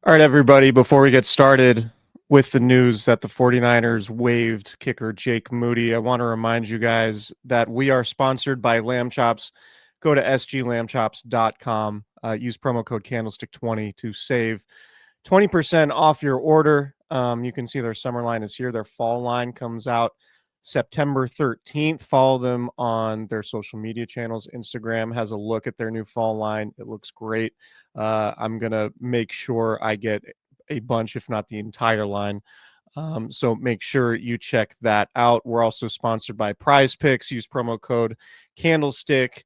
All right, everybody, before we get started with the news that the 49ers waived kicker Jake Moody, I want to remind you guys that we are sponsored by Lamb Chops. Go to sglambchops.com. Use promo code Candlestick20 to save 20% off your order. You can see their summer line is here. Their fall line comes out September 13th. Follow them on their social media channels. Instagram has a look at their new fall line. It looks great. I'm going to make sure I get a bunch, if not the entire line. So make sure you check that out. We're also sponsored by Prize Picks. Use promo code Candlestick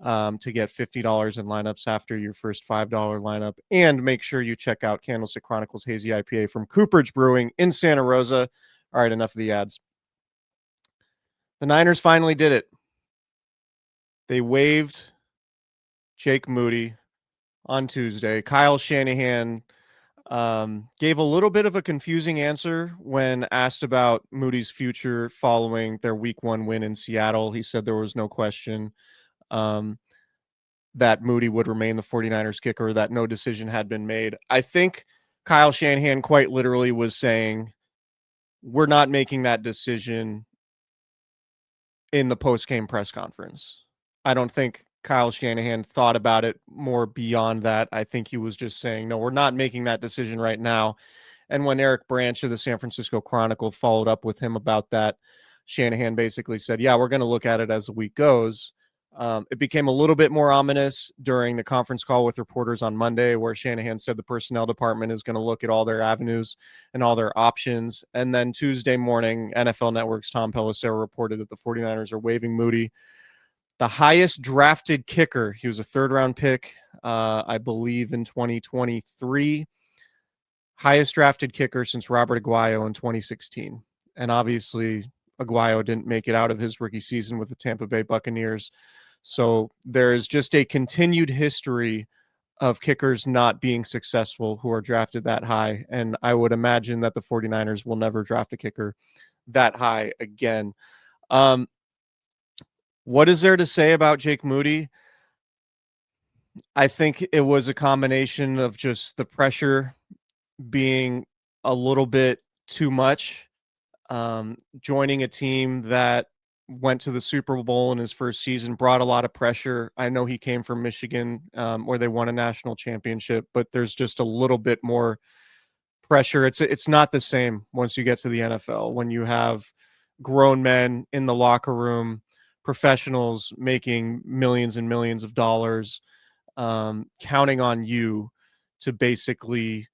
to get $50 in lineups after your first $5 lineup. And make sure you check out Candlestick Chronicles Hazy IPA from Cooperage Brewing in Santa Rosa. All right, enough of the ads. The Niners finally did it. They waived Jake Moody on Tuesday. Kyle Shanahan gave a little bit of a confusing answer when asked about Moody's future following their week 1 win in Seattle. He said there was no question that Moody would remain the 49ers kicker, that no decision had been made. I think Kyle Shanahan quite literally was saying, we're not making that decision in the post-game press conference. I don't think Kyle Shanahan thought about it more beyond that. I think he was just saying, no, we're not making that decision right now. And when Eric Branch of the San Francisco Chronicle followed up with him about that, Shanahan basically said, yeah, we're going to look at it as the week goes. It became a little bit more ominous during the conference call with reporters on Monday, where Shanahan said the personnel department is going to look at all their avenues and all their options. And then Tuesday morning, NFL Network's Tom Pelissero reported that the 49ers are waiving Moody, the highest drafted kicker. He was a third-round pick, I believe, in 2023. Highest drafted kicker since Robert Aguayo in 2016. And obviously, Aguayo didn't make it out of his rookie season with the Tampa Bay Buccaneers. So there is just a continued history of kickers not being successful who are drafted that high. And I would imagine that the 49ers will never draft a kicker that high again. What is there to say about Jake Moody? I think it was a combination of just the pressure being a little bit too much. Joining a team that went to the Super Bowl in his first season brought a lot of pressure. I know he came from Michigan, where they won a national championship, but there's just a little bit more pressure. It's not the same once you get to the NFL, when you have grown men in the locker room, professionals making millions and millions of dollars, counting on you to basically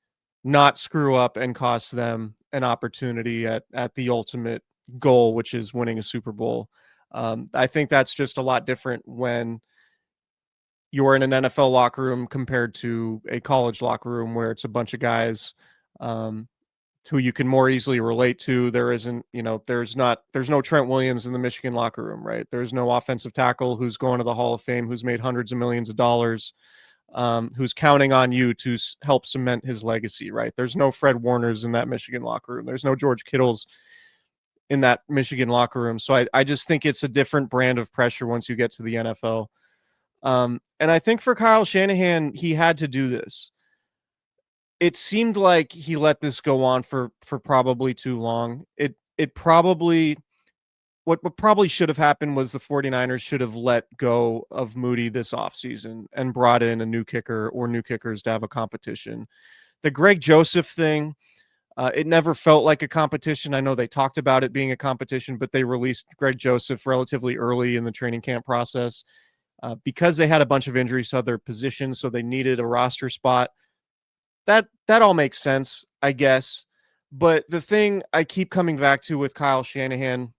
not screw up and cost them an opportunity at the ultimate goal, which is winning a Super Bowl. I think that's just a lot different when you're in an NFL locker room compared to a college locker room where it's a bunch of guys who you can more easily relate to. There isn't, there's no Trent Williams in the Michigan locker room, right? There's no offensive tackle who's going to the Hall of Fame, who's made hundreds of millions of dollars, who's counting on you to help cement his legacy, right? There's no Fred Warners in that Michigan locker room. There's no George Kittles in that Michigan locker room. So I just think it's a different brand of pressure once you get to the NFL. And I think for Kyle Shanahan, he had to do this. It seemed like he let this go on for probably too long. It probably, what probably should have happened was the 49ers should have let go of Moody this offseason and brought in a new kicker or new kickers to have a competition. The Greg Joseph thing, it never felt like a competition. I know they talked about it being a competition, but they released Greg Joseph relatively early in the training camp process because they had a bunch of injuries to other positions, so they needed a roster spot. That all makes sense, I guess. But the thing I keep coming back to with Kyle Shanahan,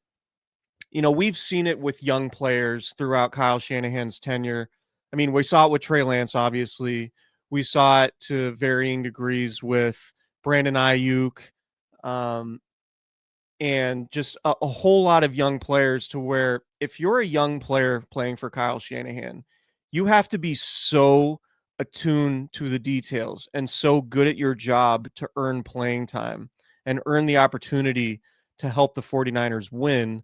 we've seen it with young players throughout Kyle Shanahan's tenure. I mean, we saw it with Trey Lance, obviously. We saw it to varying degrees with Brandon Ayuk, and just a whole lot of young players, to where if you're a young player playing for Kyle Shanahan, you have to be so attuned to the details and so good at your job to earn playing time and earn the opportunity to help the 49ers win,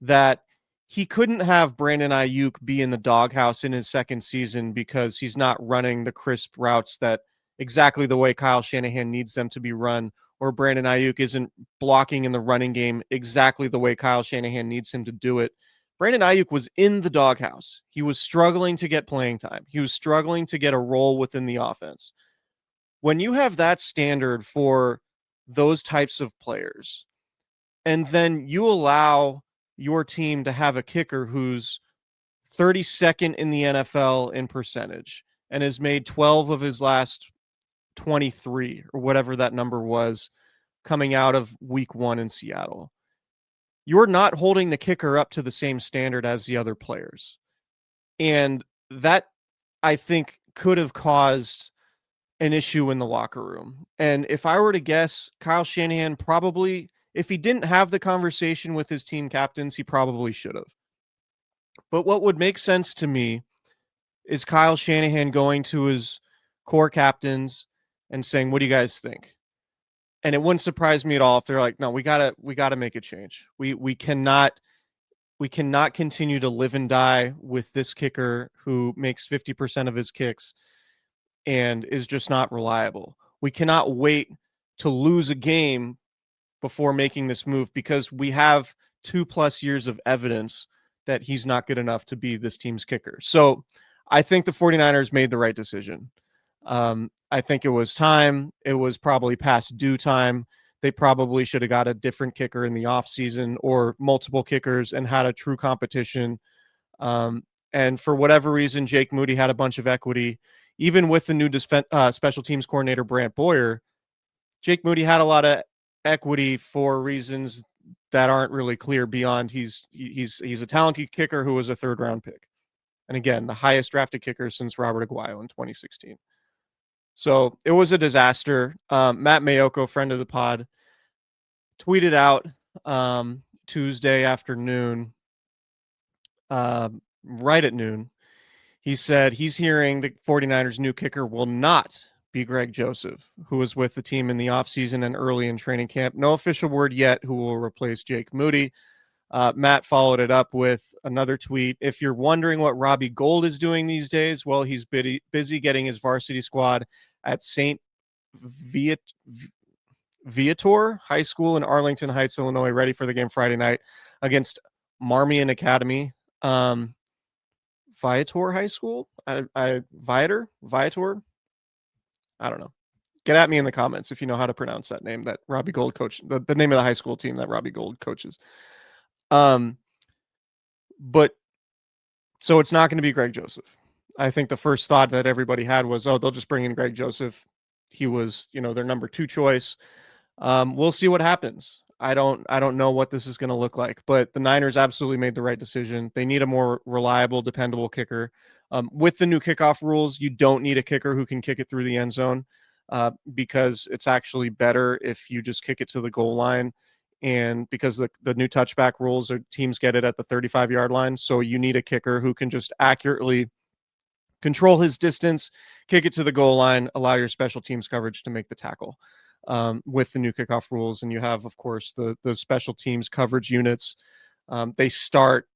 that he couldn't have Brandon Ayuk be in the doghouse in his second season because he's not running the crisp routes that exactly the way Kyle Shanahan needs them to be run, or Brandon Ayuk isn't blocking in the running game exactly the way Kyle Shanahan needs him to do it. Brandon Ayuk was in the doghouse. He was struggling to get playing time. He was struggling to get a role within the offense. When you have that standard for those types of players, and then you allow your team to have a kicker who's 32nd in the NFL in percentage and has made 12 of his last 23 or whatever that number was coming out of week 1 in Seattle. You're not holding the kicker up to the same standard as the other players. And that, I think, could have caused an issue in the locker room. And if I were to guess, Kyle Shanahan probably, if he didn't have the conversation with his team captains, he probably should have. But what would make sense to me is Kyle Shanahan going to his core captains and saying, "What do you guys think?" And it wouldn't surprise me at all if they're like, "No, we gotta make a change. We cannot continue to live and die with this kicker who makes 50% of his kicks and is just not reliable. We cannot wait to lose a game before making this move because we have 2+ years of evidence that he's not good enough to be this team's kicker." So I think the 49ers made the right decision. I think it was time. It was probably past due time. They probably should have got a different kicker in the offseason or multiple kickers and had a true competition. And for whatever reason, Jake Moody had a bunch of equity. Even with the new special teams coordinator, Brant Boyer, Jake Moody had a lot of equity for reasons that aren't really clear beyond he's a talented kicker who was a 3rd-round pick. And again, the highest drafted kicker since Robert Aguayo in 2016. So it was a disaster. Matt Mayoko, friend of the pod, tweeted out Tuesday afternoon, right at noon. He said he's hearing the 49ers' new kicker will not be Greg Joseph, who was with the team in the offseason and early in training camp. No official word yet who will replace Jake Moody. Matt followed it up with another tweet. If you're wondering what Robbie Gould is doing these days, well, he's busy getting his varsity squad at St. Viator High School in Arlington Heights, Illinois, ready for the game Friday night against Marmion Academy. Viator High School? Viator? I don't know. Get at me in the comments if you know how to pronounce that name that Robbie Gould coach, the name of the high school team that Robbie Gould coaches. But so it's not going to be Greg Joseph. I think the first thought that everybody had was, oh, they'll just bring in Greg Joseph. He was, their number 2 choice. We'll see what happens. I don't know what this is going to look like, but the Niners absolutely made the right decision. They need a more reliable, dependable kicker. With the new kickoff rules, you don't need a kicker who can kick it through the end zone because it's actually better if you just kick it to the goal line. And because the new touchback rules are teams get it at the 35-yard line. So you need a kicker who can just accurately control his distance, kick it to the goal line, allow your special teams coverage to make the tackle. With the new kickoff rules. And you have, of course, the special teams coverage units. They start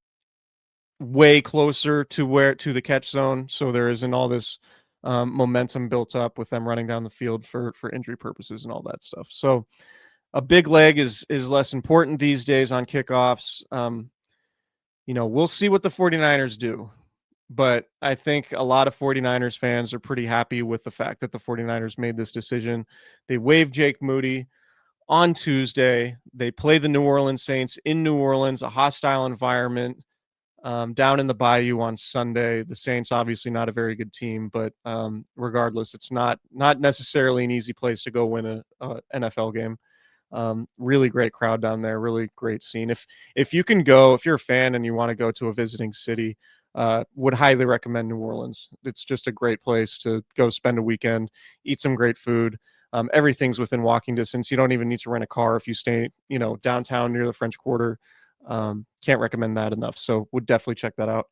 way closer to the catch zone. So there isn't all this momentum built up with them running down the field for injury purposes and all that stuff. So a big leg is less important these days on kickoffs. We'll see what the 49ers do. But I think a lot of 49ers fans are pretty happy with the fact that the 49ers made this decision. They waived Jake Moody on Tuesday. They play the New Orleans Saints in New Orleans, a hostile environment, down in the Bayou on Sunday. The Saints, obviously not a very good team, but regardless, it's not necessarily an easy place to go win a NFL game. Really great crowd down there, really great scene. If you can go, if you're a fan and you want to go to a visiting city, would highly recommend New Orleans. It's just a great place to go spend a weekend, eat some great food. Everything's within walking distance. You don't even need to rent a car if you stay, downtown near the French Quarter. Can't recommend that enough. So would definitely check that out.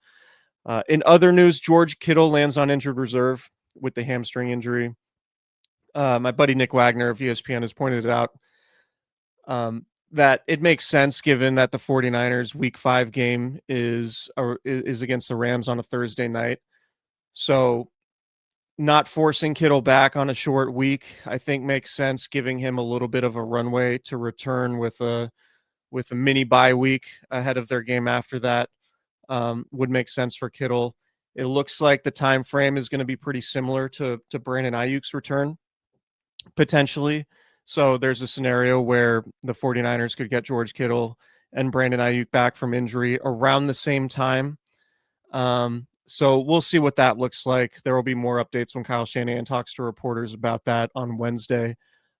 In other news, George Kittle lands on injured reserve with the hamstring injury. My buddy Nick Wagner of ESPN has pointed it out. That it makes sense given that the 49ers week 5 game is against the Rams on a Thursday night. So not forcing Kittle back on a short week, I think makes sense, giving him a little bit of a runway to return with a mini bye week ahead of their game after that. Would make sense for Kittle. It looks like the time frame is going to be pretty similar to Brandon Ayuk's return, potentially. So there's a scenario where the 49ers could get George Kittle and Brandon Ayuk back from injury around the same time. So we'll see what that looks like. There will be more updates when Kyle Shanahan talks to reporters about that on Wednesday.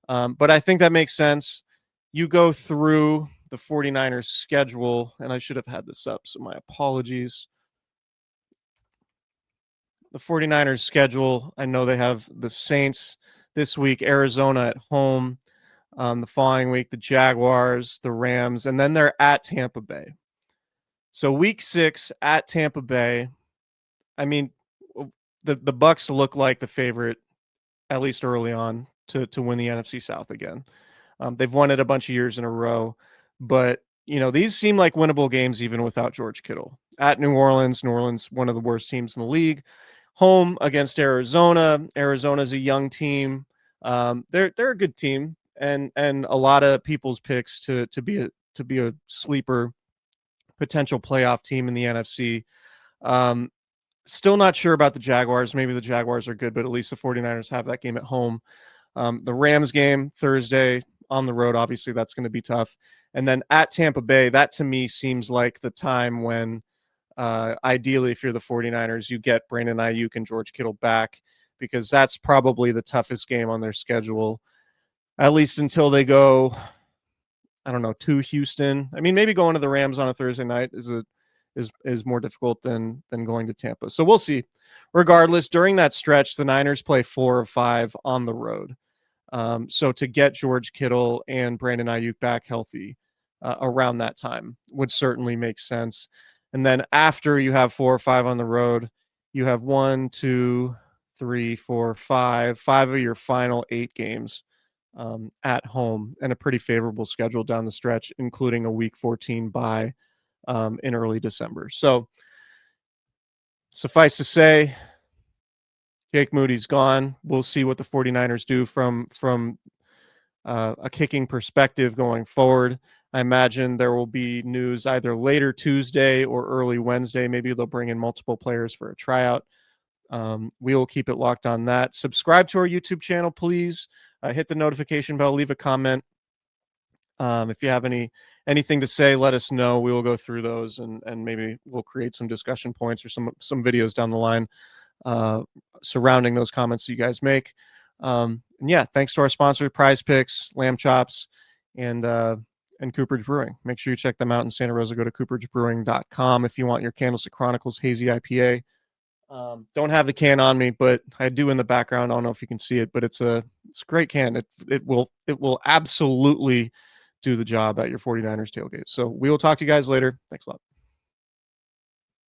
But I think that makes sense. You go through the 49ers schedule, and I should have had this up, so my apologies. The 49ers schedule, I know they have the Saints this week, Arizona at home. The following week, the Jaguars, the Rams, and then they're at Tampa Bay. So week 6 at Tampa Bay. I mean, the Bucs look like the favorite, at least early on, to win the NFC South again. They've won it a bunch of years in a row, but these seem like winnable games even without George Kittle. At New Orleans, one of the worst teams in the league. Home against Arizona. Arizona's a young team. They're a good team, and a lot of people's picks to be a sleeper potential playoff team in the NFC. Still not sure about the Jaguars. Maybe the Jaguars are good, but at least the 49ers have that game at home. The Rams game Thursday on the road, obviously that's going to be tough. And then at Tampa Bay, that to me seems like the time when ideally, if you're the 49ers, you get Brandon Ayuk and George Kittle back, because that's probably the toughest game on their schedule, at least until they go, I don't know, to Houston. I mean, maybe going to the Rams on a Thursday night is more difficult than going to Tampa. So we'll see. Regardless, during that stretch, the Niners play 4 of 5 on the road. So to get George Kittle and Brandon Ayuk back healthy around that time would certainly make sense. And then after you have 4 or 5 on the road, you have 1, 2, 3, 4, 5 of your final 8 games at home, and a pretty favorable schedule down the stretch, including a week 14 bye in early December. So suffice to say, Jake Moody's gone. We'll see what the 49ers do from a kicking perspective going forward. I imagine there will be news either later Tuesday or early Wednesday. Maybe they'll bring in multiple players for a tryout. We will keep it locked on that. Subscribe to our YouTube channel, please. Hit the notification bell. Leave a comment. If you have anything to say, let us know. We will go through those, and maybe we'll create some discussion points or some videos down the line surrounding those comments that you guys make. And yeah, thanks to our sponsor, Prize Picks, Lamb Chops, and Cooperage Brewing. Make sure you check them out in Santa Rosa. Go to cooperagebrewing.com if you want your Candlestick Chronicles Hazy IPA. Don't have the can on me, but I do in the background. I don't know if you can see it, but it's a great can. It will absolutely do the job at your 49ers tailgate. So we will talk to you guys later. Thanks a lot.